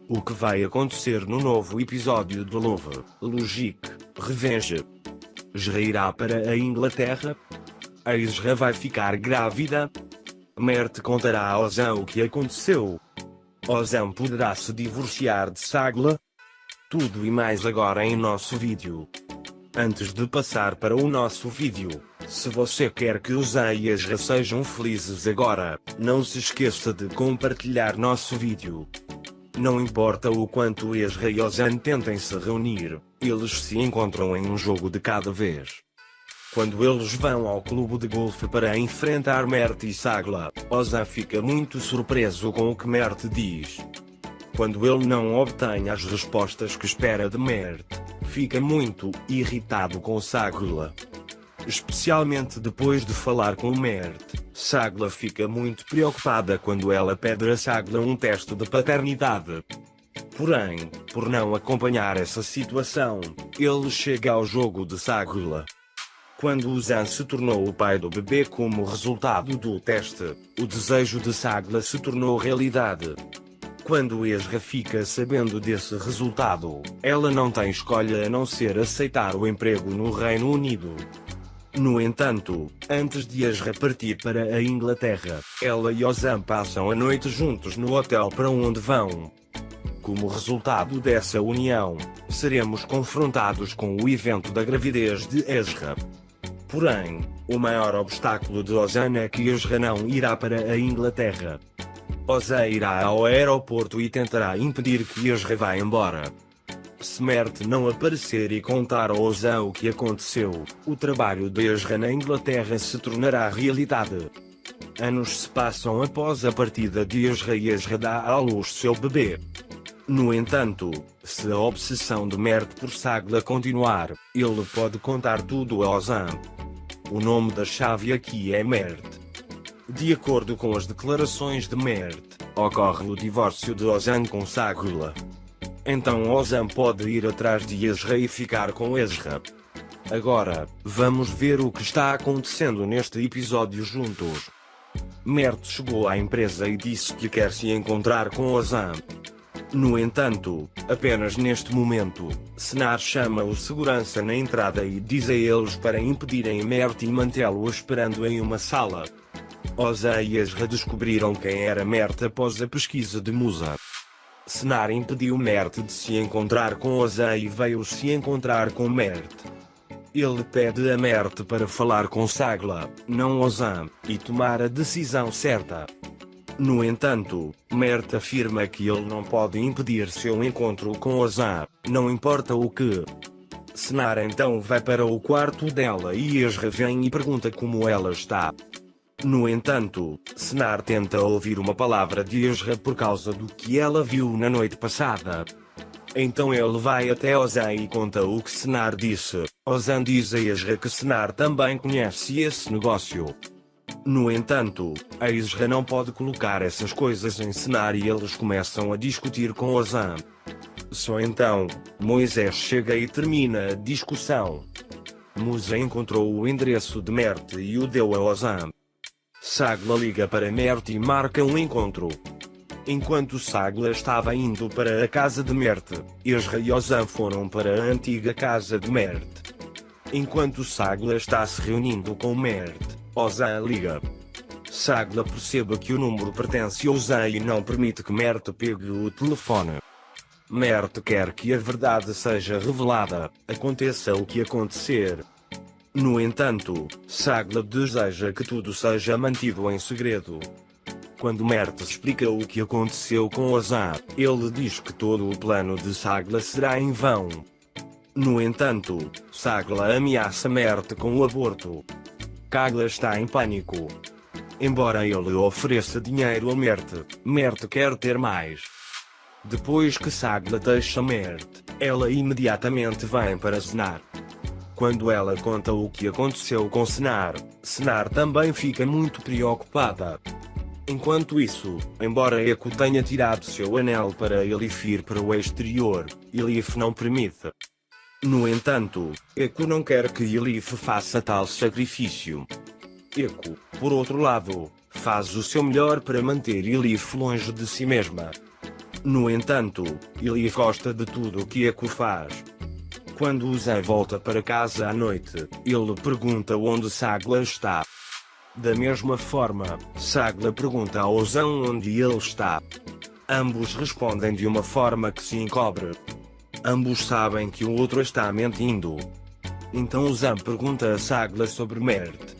O que vai acontecer no novo episódio de Love, Logic, Revenge? Ezra irá para a Inglaterra? A Ezra vai ficar grávida? Mert contará a Ozan o que aconteceu? Ozan poderá se divorciar de Sagla? Tudo e mais agora em nosso vídeo. Antes de passar para o nosso vídeo, se você quer que Ozan e Ezra sejam felizes agora, não se esqueça de compartilhar nosso vídeo. Não importa o quanto Ezra e Ozan tentem se reunir, eles se encontram em um jogo de cada vez. Quando eles vão ao clube de golfe para enfrentar Mert e Sagla, Ozan fica muito surpreso com o que Mert diz. Quando ele não obtém as respostas que espera de Mert, fica muito irritado com Sagla. Especialmente depois de falar com Mert, Sagla fica muito preocupada quando ela pede a Sagla um teste de paternidade. Porém, por não acompanhar essa situação, ele chega ao jogo de Sagla. Quando Ozan se tornou o pai do bebê como resultado do teste, o desejo de Sagla se tornou realidade. Quando Ezra fica sabendo desse resultado, ela não tem escolha a não ser aceitar o emprego no Reino Unido. No entanto, antes de Ezra partir para a Inglaterra, ela e Ozan passam a noite juntos no hotel para onde vão. Como resultado dessa união, seremos confrontados com o evento da gravidez de Ezra. Porém, o maior obstáculo de Ozan é que Ezra não irá para a Inglaterra. Ozan irá ao aeroporto e tentará impedir que Ezra vá embora. Se Mert não aparecer e contar a Ozan o que aconteceu, o trabalho de Ezra na Inglaterra se tornará realidade. Anos se passam após a partida de Ezra e Ezra dá à luz seu bebê. No entanto, se a obsessão de Mert por Sagla continuar, ele pode contar tudo a Ozan. O nome da chave aqui é Mert. De acordo com as declarações de Mert, ocorre o divórcio de Ozan com Sagla. Então Ozan pode ir atrás de Ezra e ficar com Ezra. Agora, vamos ver o que está acontecendo neste episódio juntos. Mert chegou à empresa e disse que quer se encontrar com Ozan. No entanto, apenas neste momento, Senar chama o segurança na entrada e diz a eles para impedirem Mert e mantê-lo esperando em uma sala. Ozan e Ezra descobriram quem era Mert após a pesquisa de Musa. Senar impediu Mert de se encontrar com Ozan e veio se encontrar com Mert. Ele pede a Mert para falar com Sagla, não Ozan, e tomar a decisão certa. No entanto, Mert afirma que ele não pode impedir seu encontro com Ozan, não importa o que. Senar então vai para o quarto dela e Ezra vem e pergunta como ela está. No entanto, Senar tenta ouvir uma palavra de Ezra por causa do que ela viu na noite passada. Então ele vai até Ozan e conta o que Senar disse. Ozan diz a Ezra que Senar também conhece esse negócio. No entanto, a Ezra não pode colocar essas coisas em Senar e eles começam a discutir com Ozan. Só então, Moisés chega e termina a discussão. Musa encontrou o endereço de Mert e o deu a Ozan. Sagla liga para Mert e marca um encontro. Enquanto Sagla estava indo para a casa de Mert, Ezra e Ozan foram para a antiga casa de Mert. Enquanto Sagla está se reunindo com Mert, Ozan liga. Sagla percebe que o número pertence a Ozan e não permite que Mert pegue o telefone. Mert quer que a verdade seja revelada, aconteça o que acontecer. No entanto, Sagla deseja que tudo seja mantido em segredo. Quando Mert explica o que aconteceu com Ozan, ele diz que todo o plano de Sagla será em vão. No entanto, Sagla ameaça Mert com o aborto. Sagla está em pânico. Embora ele ofereça dinheiro a Mert quer ter mais. Depois que Sagla deixa Mert, ela imediatamente vem para Senar. Quando ela conta o que aconteceu com Senar, Senar também fica muito preocupada. Enquanto isso, embora Eco tenha tirado seu anel para Elif ir para o exterior, Elif não permite. No entanto, Eco não quer que Elif faça tal sacrifício. Eco, por outro lado, faz o seu melhor para manter Elif longe de si mesma. No entanto, Elif gosta de tudo o que Eco faz. Quando Ozan volta para casa à noite, ele pergunta onde Sagla está. Da mesma forma, Sagla pergunta a Ozan onde ele está. Ambos respondem de uma forma que se encobre. Ambos sabem que o outro está mentindo. Então Ozan pergunta a Sagla sobre Mert.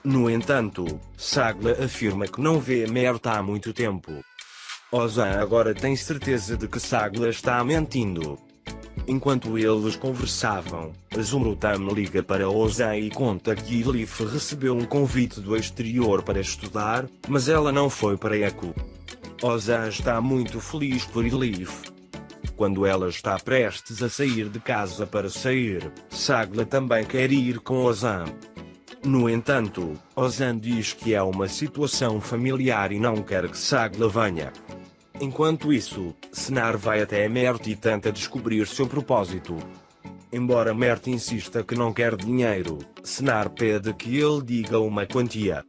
No entanto, Sagla afirma que não vê Mert há muito tempo. Ozan agora tem certeza de que Sagla está mentindo. Enquanto eles conversavam, Zumrutam liga para Ozan e conta que Elif recebeu um convite do exterior para estudar, mas ela não foi para Eco. Ozan está muito feliz por Elif. Quando ela está prestes a sair de casa para sair, Sagla também quer ir com Ozan. No entanto, Ozan diz que é uma situação familiar e não quer que Sagla venha. Enquanto isso, Senar vai até Mert e tenta descobrir seu propósito. Embora Mert insista que não quer dinheiro, Senar pede que ele diga uma quantia.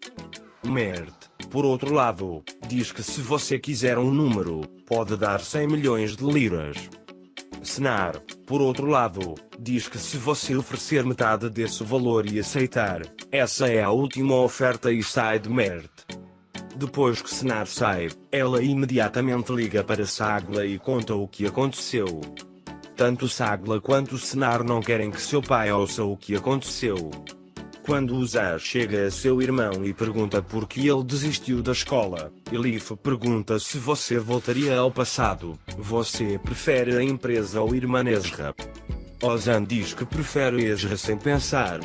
Mert, por outro lado, diz que se você quiser um número, pode dar 100 milhões de liras. Senar, por outro lado, diz que se você oferecer metade desse valor e aceitar, essa é a última oferta e sai de Mert. Depois que Senar sai, ela imediatamente liga para Sagla e conta o que aconteceu. Tanto Sagla quanto Senar não querem que seu pai ouça o que aconteceu. Quando Ozan chega a seu irmão e pergunta por que ele desistiu da escola, Elif pergunta se você voltaria ao passado. Você prefere a empresa ou irmã Ezra? Ozan diz que prefere Ezra sem pensar.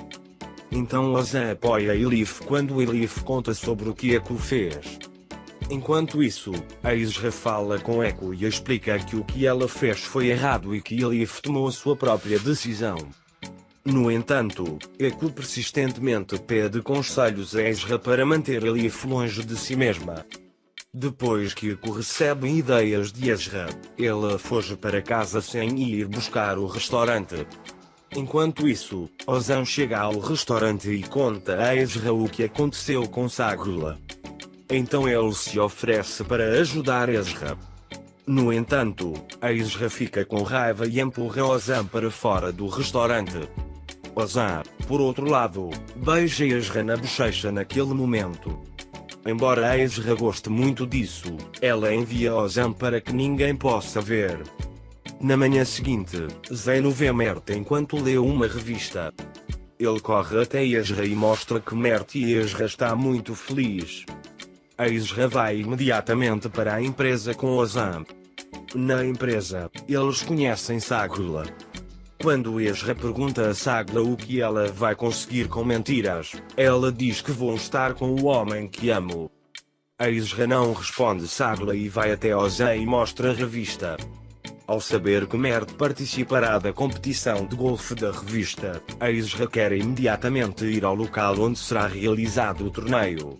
Então Ozan apoia Elif quando Elif conta sobre o que Eco fez. Enquanto isso, a Ezra fala com Eco e explica que o que ela fez foi errado e que Elif tomou a sua própria decisão. No entanto, Eco persistentemente pede conselhos a Ezra para manter Elif longe de si mesma. Depois que Eco recebe ideias de Ezra, ela foge para casa sem ir buscar o restaurante. Enquanto isso, Ozan chega ao restaurante e conta a Ezra o que aconteceu com Sagla. Então ele se oferece para ajudar Ezra. No entanto, a Ezra fica com raiva e empurra Ozan para fora do restaurante. Ozan, por outro lado, beija Ezra na bochecha naquele momento. Embora a Ezra goste muito disso, ela envia Ozan para que ninguém possa ver. Na manhã seguinte, Zeno vê Mert enquanto lê uma revista. Ele corre até Ezra e mostra que Mert e Ezra está muito feliz. A Ezra vai imediatamente para a empresa com Ozan. Na empresa, eles conhecem Sagla. Quando Ezra pergunta a Sagla o que ela vai conseguir com mentiras, ela diz que vão estar com o homem que amo. A Ezra não responde Sagla e vai até Ozan e mostra a revista. Ao saber que Mert participará da competição de golfe da revista, a Ezra quer imediatamente ir ao local onde será realizado o torneio.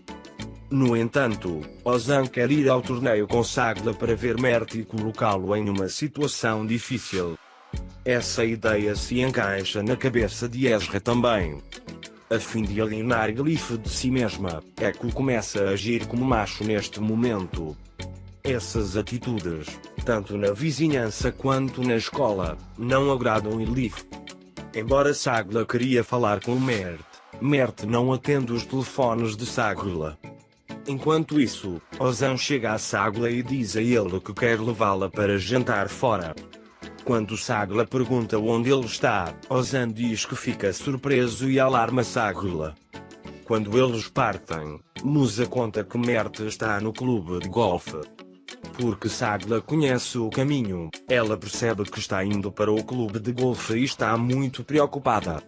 No entanto, Ozan quer ir ao torneio com Sagla para ver Mert e colocá-lo em uma situação difícil. Essa ideia se encaixa na cabeça de Ezra também. A fim de alienar Elif de si mesma, Eco começa a agir como macho neste momento. Essas atitudes, tanto na vizinhança quanto na escola, não agradam Elif. Embora Sagla queria falar com Mert, Mert não atende os telefones de Sagla. Enquanto isso, Ozan chega a Sagla e diz a ele que quer levá-la para jantar fora. Quando Sagla pergunta onde ele está, Ozan diz que fica surpreso e alarma Sagla. Quando eles partem, Musa conta que Mert está no clube de golfe. Porque Sagla conhece o caminho, ela percebe que está indo para o clube de golfe e está muito preocupada.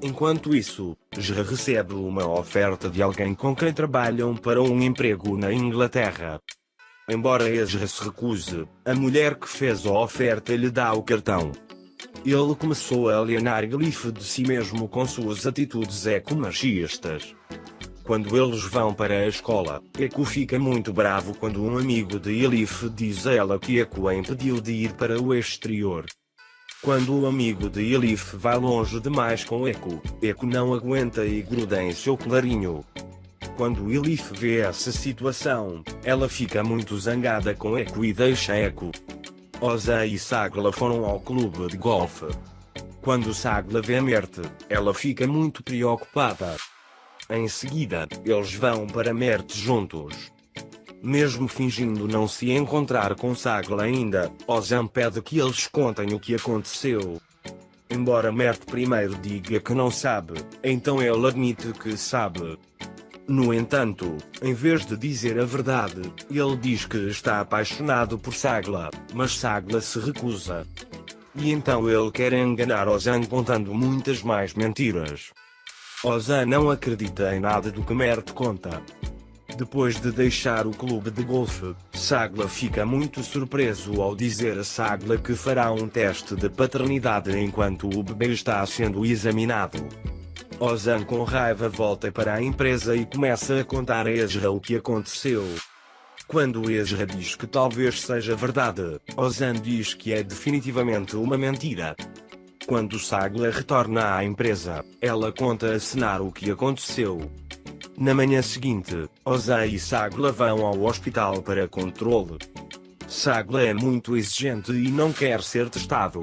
Enquanto isso, Ezra recebe uma oferta de alguém com quem trabalham para um emprego na Inglaterra. Embora Ezra se recuse, a mulher que fez a oferta lhe dá o cartão. Ele começou a alienar Elif de si mesmo com suas atitudes eco-machistas. Quando eles vão para a escola, Eco fica muito bravo quando um amigo de Elif diz a ela que Eco a impediu de ir para o exterior. Quando o amigo de Elif vai longe demais com Eco, Eco não aguenta e gruda em seu colarinho. Quando Elif vê essa situação, ela fica muito zangada com Echo e deixa Echo. Ozan e Sagla foram ao clube de golfe. Quando Sagla vê Mert, ela fica muito preocupada. Em seguida, eles vão para Mert juntos. Mesmo fingindo não se encontrar com Sagla ainda, Ozan pede que eles contem o que aconteceu. Embora Mert primeiro diga que não sabe, então ele admite que sabe. No entanto, em vez de dizer a verdade, ele diz que está apaixonado por Sagla, mas Sagla se recusa. E então ele quer enganar Ozan contando muitas mais mentiras. Ozan não acredita em nada do que Mert conta. Depois de deixar o clube de golfe, Sagla fica muito surpreso ao dizer a Sagla que fará um teste de paternidade enquanto o bebê está sendo examinado. Ozan com raiva volta para a empresa e começa a contar a Ezra o que aconteceu. Quando Ezra diz que talvez seja verdade, Ozan diz que é definitivamente uma mentira. Quando Sagla retorna à empresa, ela conta a Senar o que aconteceu. Na manhã seguinte, Ozan e Sagla vão ao hospital para controle. Sagla é muito exigente e não quer ser testado.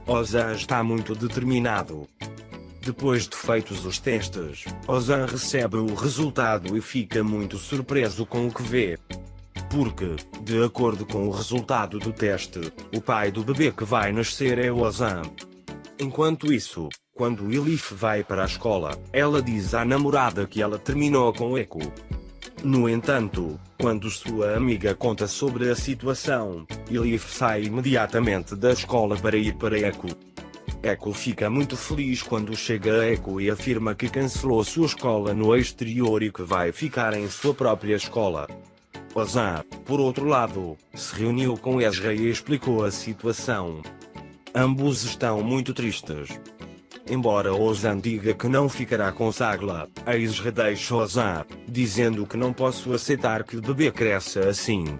Ozan está muito determinado. Depois de feitos os testes, Ozan recebe o resultado e fica muito surpreso com o que vê. Porque, de acordo com o resultado do teste, o pai do bebê que vai nascer é Ozan. Enquanto isso, quando Elif vai para a escola, ela diz à namorada que ela terminou com Echo. No entanto, quando sua amiga conta sobre a situação, Elif sai imediatamente da escola para ir para Echo. Echo fica muito feliz quando chega a Echo e afirma que cancelou sua escola no exterior e que vai ficar em sua própria escola. Ozan, por outro lado, se reuniu com Ezra e explicou a situação. Ambos estão muito tristes. Embora Ozan diga que não ficará com Sagla, Ezra deixa Ozan, dizendo que não posso aceitar que o bebê cresça assim.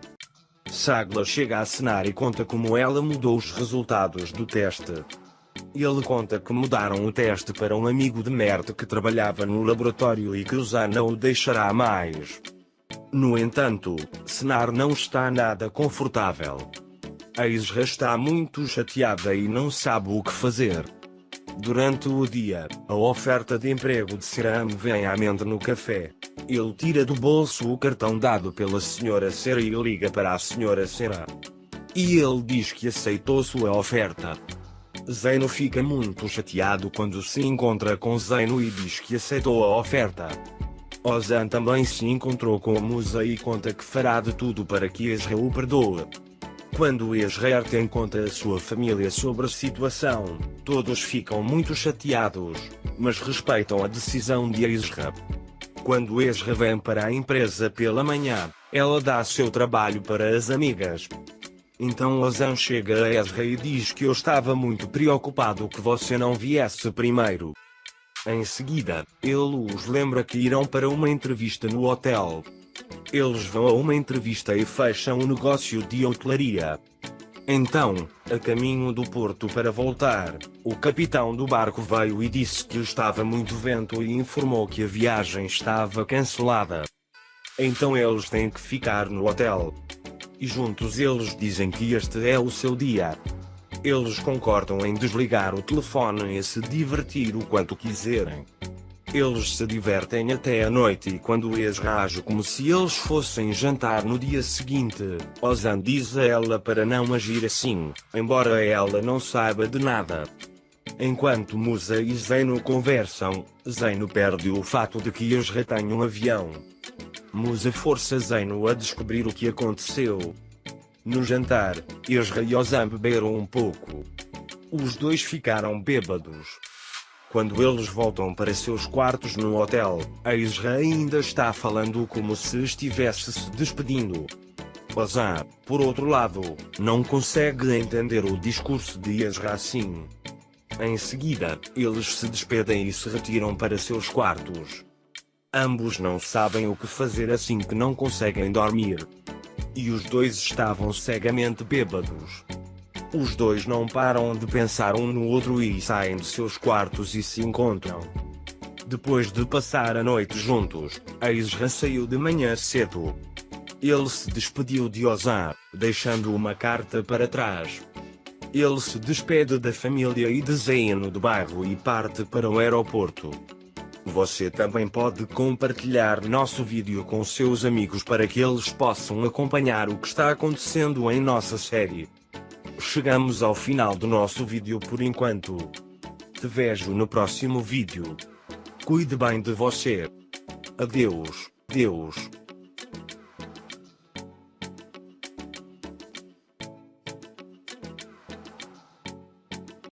Sagla chega a Senar e conta como ela mudou os resultados do teste. Ele conta que mudaram o teste para um amigo de Mert que trabalhava no laboratório e que Ozan não o deixará mais. No entanto, Senar não está nada confortável. Ezra está muito chateada e não sabe o que fazer. Durante o dia, a oferta de emprego de Seram vem à mente no café. Ele tira do bolso o cartão dado pela Sra. Sera e liga para a Sra. Sera. E ele diz que aceitou sua oferta. Zeno fica muito chateado quando se encontra com Zeno e diz que aceitou a oferta. Ozan também se encontrou com Musa e conta que fará de tudo para que Ezra o perdoe. Quando Ezra tem conta a sua família sobre a situação, todos ficam muito chateados, mas respeitam a decisão de Ezra. Quando Ezra vem para a empresa pela manhã, ela dá seu trabalho para as amigas. Então Ozan chega a Ezra e diz que eu estava muito preocupado que você não viesse primeiro. Em seguida, ele os lembra que irão para uma entrevista no hotel. Eles vão a uma entrevista e fecham um negócio de hotelaria. Então, a caminho do porto para voltar, o capitão do barco veio e disse que estava muito vento e informou que a viagem estava cancelada. Então eles têm que ficar no hotel. E juntos eles dizem que este é o seu dia. Eles concordam em desligar o telefone e se divertir o quanto quiserem. Eles se divertem até a noite e quando Ezra age como se eles fossem jantar no dia seguinte, Ozan diz a ela para não agir assim, embora ela não saiba de nada. Enquanto Musa e Zeno conversam, Zeno perde o fato de que Ezra tem um avião. Musa força Zeno a descobrir o que aconteceu. No jantar, Ezra e Ozan beberam um pouco. Os dois ficaram bêbados. Quando eles voltam para seus quartos no hotel, Ezra ainda está falando como se estivesse se despedindo. Ozan, por outro lado, não consegue entender o discurso de Ezra assim. Em seguida, eles se despedem e se retiram para seus quartos. Ambos não sabem o que fazer assim que não conseguem dormir. E os dois estavam cegamente bêbados. Os dois não param de pensar um no outro e saem de seus quartos e se encontram. Depois de passar a noite juntos, Ezra saiu de manhã cedo. Ele se despediu de Ozan, deixando uma carta para trás. Ele se despede da família e de Zeno do bairro e parte para o aeroporto. Você também pode compartilhar nosso vídeo com seus amigos para que eles possam acompanhar o que está acontecendo em nossa série. Chegamos ao final do nosso vídeo por enquanto. Te vejo no próximo vídeo. Cuide bem de você. Adeus, Deus.